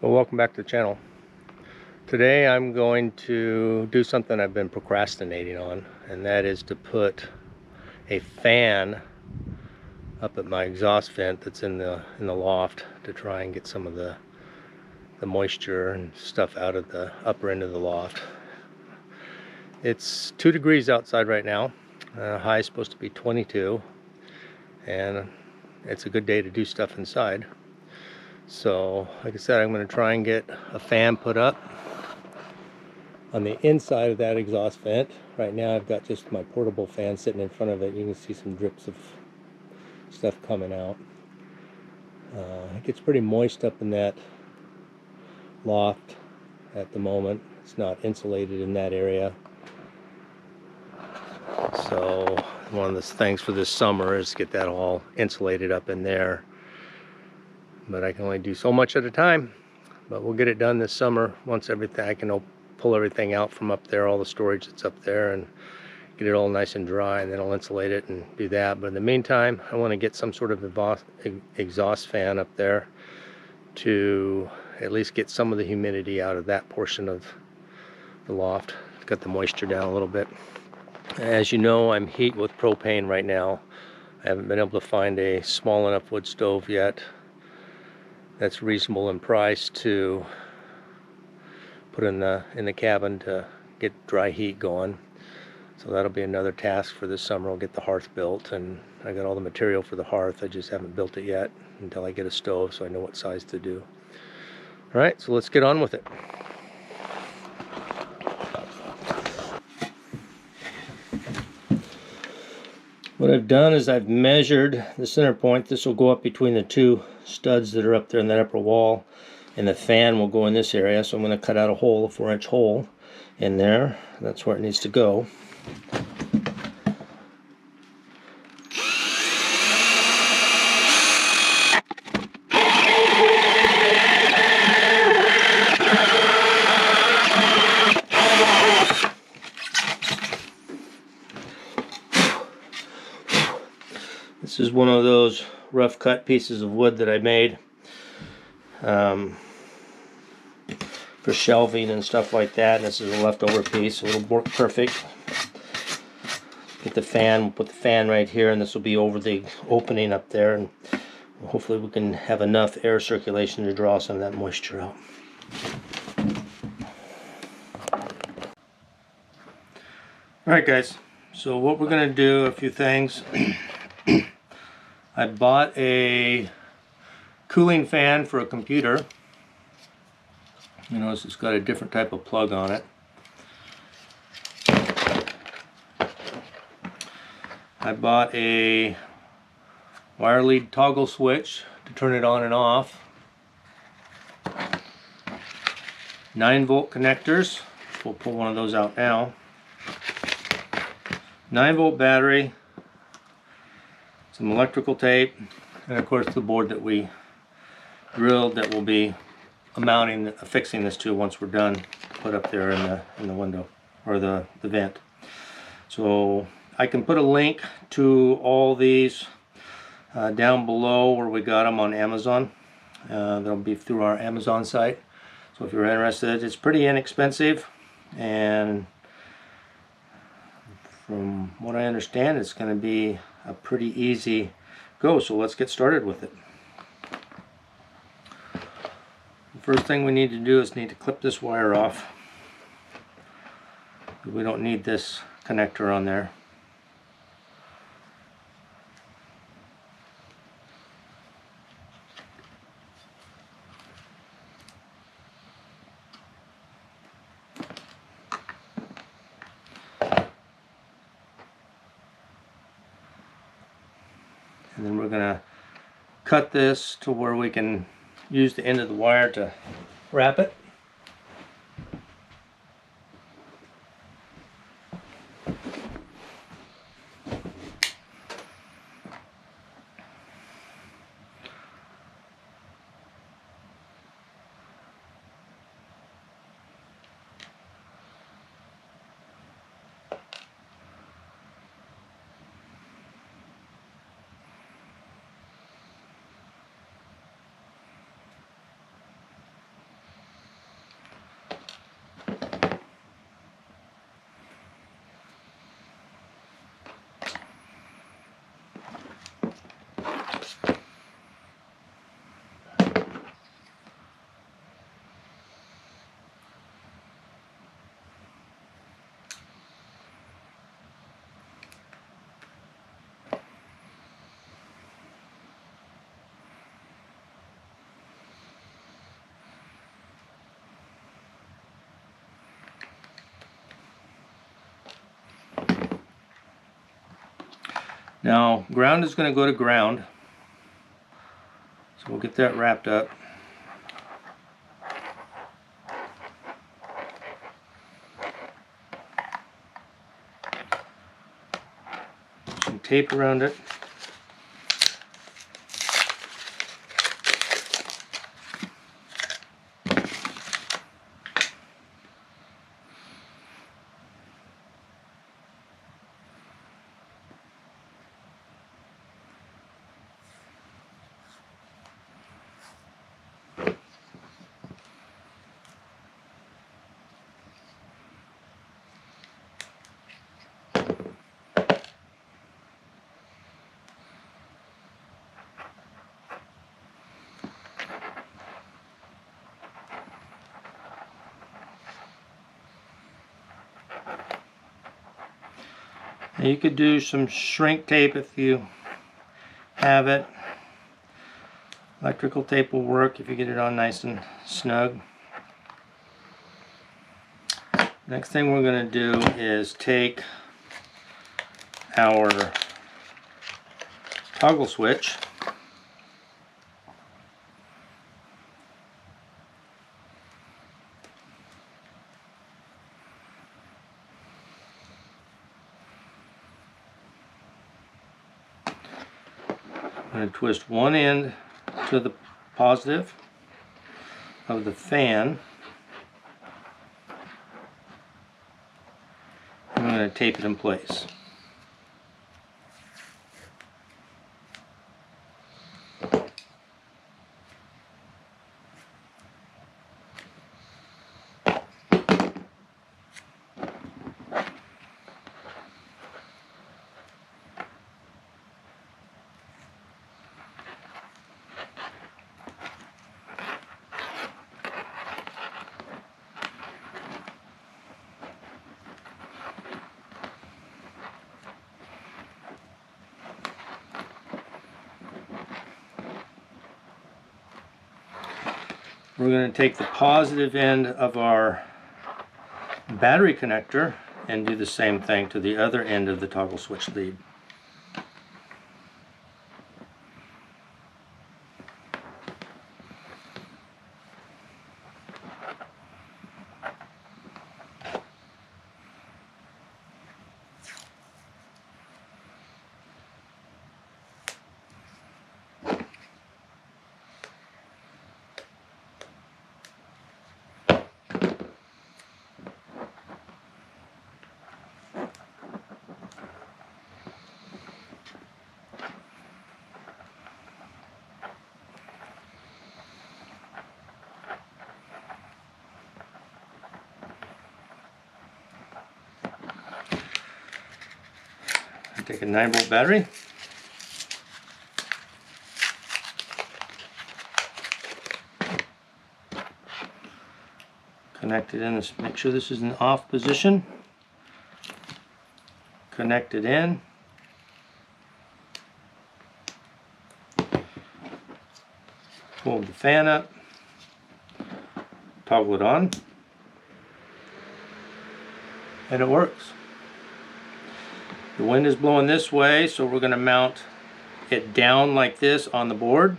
Well, welcome back to the channel. Today I'm going to do something I've been procrastinating on, and that is to put a fan up at my exhaust vent that's in the loft to try and get some of the moisture and stuff out of the upper end of the loft. It's 2 degrees outside right now. High is supposed to be 22, and it's a good day to do stuff inside. So, like I said, I'm going to try and get a fan put up on the inside of that exhaust vent. Right now I've got just my portable fan sitting in front of it. You can see some drips of stuff coming out. It gets pretty moist up in that loft at the moment. It's not insulated in that area. So one of the things for this summer is get that all insulated up in there. But I can only do so much at a time. But we'll get it done this summer once everything, I can pull everything out from up there, all the storage that's up there, and get it all nice and dry, and then I'll insulate it and do that. But in the meantime, I want to get some sort of exhaust fan up there to at least get some of the humidity out of that portion of the loft, cut the moisture down a little bit. As you know, I'm heat with propane right now. I haven't been able to find a small enough wood stove yet that's reasonable in price to put in the cabin to get dry heat going. So that'll be another task for this summer. I'll get the hearth built, and I got all the material for the hearth. I just haven't built it yet until I get a stove, so I know what size to do. All right, so let's get on with it. What I've done is I've measured the center point. This will go up between the two studs that are up there in that upper wall, and the fan will go in this area. So I'm going to cut out a hole, a 4-inch hole in there. That's where it needs to go. This is one of those rough cut pieces of wood that I made for shelving and stuff like that. And this is a leftover piece, so it'll work perfect. Get the fan, we'll put the fan right here, and this will be over the opening up there, and hopefully we can have enough air circulation to draw some of that moisture out. Alright guys, so what we're going to do, a few things. I bought a cooling fan for a computer. You notice it's got a different type of plug on it. I bought a wire lead toggle switch to turn it on and off. 9-volt connectors. We'll pull one of those out now. 9-volt battery. Some electrical tape, and of course the board that we drilled that will be affixing this to once we're done, put up there in the window or the vent. So I can put a link to all these down below where we got them on Amazon. They'll be through our Amazon site. So if you're interested, it's pretty inexpensive, and from what I understand, it's going to be a pretty easy go. So let's get started with it. The first thing we need to do is need to clip this wire off. We don't need this connector on there. And then we're going to cut this to where we can use the end of the wire to wrap it. Now ground is going to go to ground, so we'll get that wrapped up. Some tape around it. Now you could do some shrink tape if you have it. Electrical tape will work if you get it on nice and snug. Next thing we're going to do is take our toggle switch, I'm going to twist one end to the positive of the fan. I'm going to tape it in place. We're going to take the positive end of our battery connector and do the same thing to the other end of the toggle switch lead. Take a 9-volt battery. Connect it in this, make sure this is in off position. Connect it in. Pull the fan up. Toggle it on. And it works. The wind is blowing this way, so we're going to mount it down like this on the board.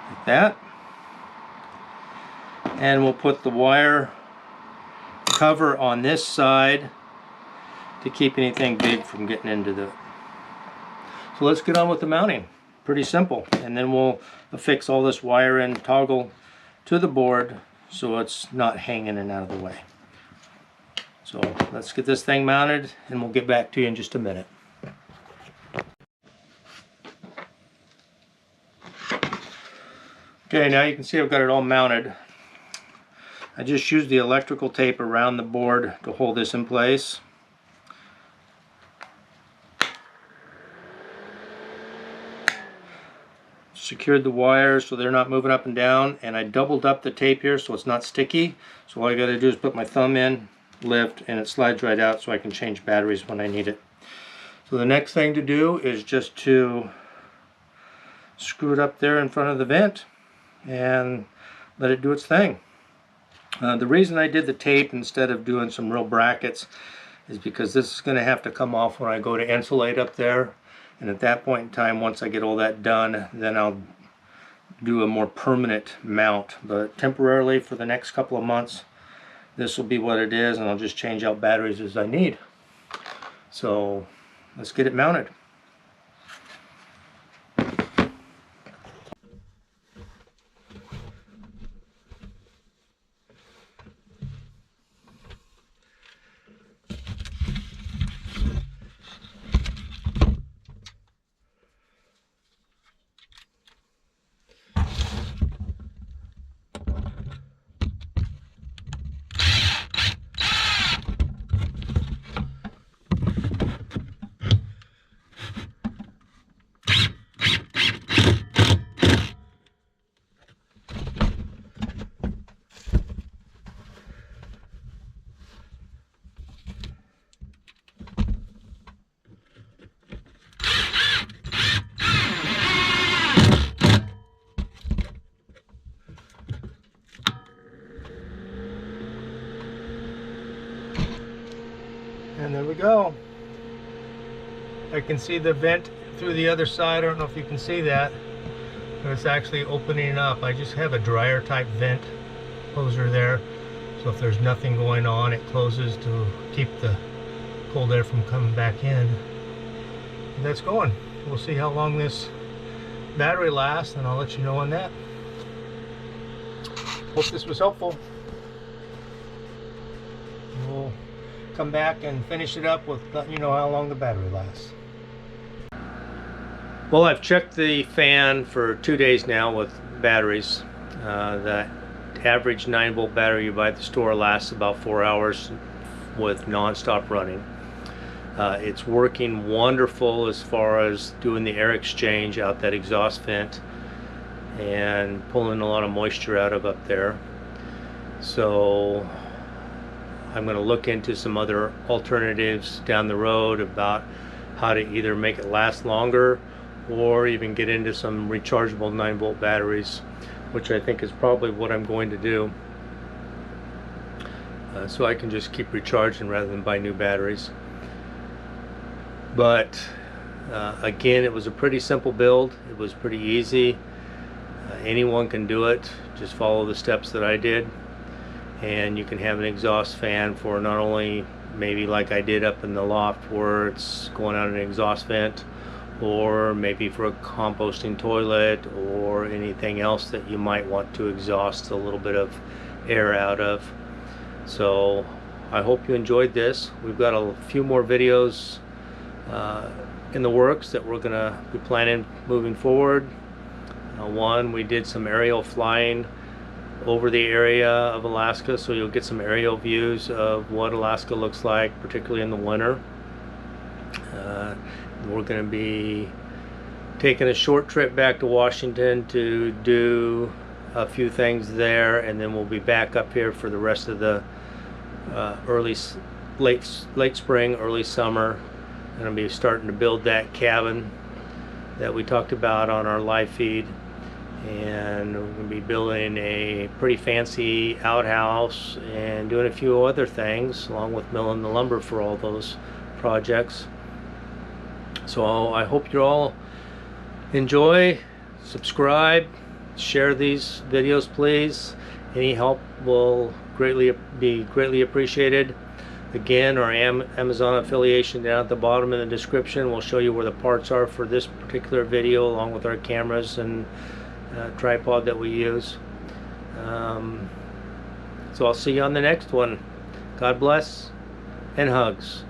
Like that. And we'll put the wire cover on this side to keep anything big from getting into the... So let's get on with the mounting. Pretty simple. And then we'll affix all this wire and toggle to the board so it's not hanging and out of the way. So let's get this thing mounted and we'll get back to you in just a minute. Okay, now you can see I've got it all mounted. I just used the electrical tape around the board to hold this in place. Secured the wires so they're not moving up and down, and I doubled up the tape here so it's not sticky. So all I got to do is put my thumb in, lift, and it slides right out so I can change batteries when I need it. So the next thing to do is just to screw it up there in front of the vent and let it do its thing. The reason I did the tape instead of doing some real brackets is because this is going to have to come off when I go to insulate up there. And at that point in time, once I get all that done, then I'll do a more permanent mount. But temporarily, for the next couple of months, this will be what it is, and I'll just change out batteries as I need. So let's get it mounted. And there we go. I can see the vent through the other side. I don't know if you can see that, but it's actually opening up. I just have a dryer type vent closer there, so if there's nothing going on, it closes to keep the cold air from coming back in. And that's going. We'll see how long this battery lasts, and I'll let you know on that. Hope this was helpful. We'll come back and finish it up with letting you know how long the battery lasts. Well, I've checked the fan for 2 days now with batteries. The average 9-volt battery you buy at the store lasts about 4 hours with non-stop running. It's working wonderful as far as doing the air exchange out that exhaust vent and pulling a lot of moisture out of up there. So I'm going to look into some other alternatives down the road about how to either make it last longer or even get into some rechargeable 9-volt batteries, which I think is probably what I'm going to do, so I can just keep recharging rather than buy new batteries. But again, it was a pretty simple build. It was pretty easy. Anyone can do it. Just follow the steps that I did, and you can have an exhaust fan for not only maybe like I did up in the loft where it's going out an exhaust vent, or maybe for a composting toilet or anything else that you might want to exhaust a little bit of air out of. So I hope you enjoyed this. We've got a few more videos in the works that we're gonna be planning moving forward. One, we did some aerial flying over the area of Alaska, so you'll get some aerial views of what Alaska looks like, particularly in the winter. We're going to be taking a short trip back to Washington to do a few things there, and then we'll be back up here for the rest of the late spring, early summer. I'm going to be starting to build that cabin that we talked about on our live feed, and we're going to be building a pretty fancy outhouse and doing a few other things along with milling the lumber for all those projects. So I hope you all enjoy, subscribe, share these videos please. Any help will be greatly appreciated. Again, our Amazon affiliation down at the bottom in the description will show you where the parts are for this particular video, along with our cameras and tripod that we use. So I'll see you on the next one. God bless and hugs.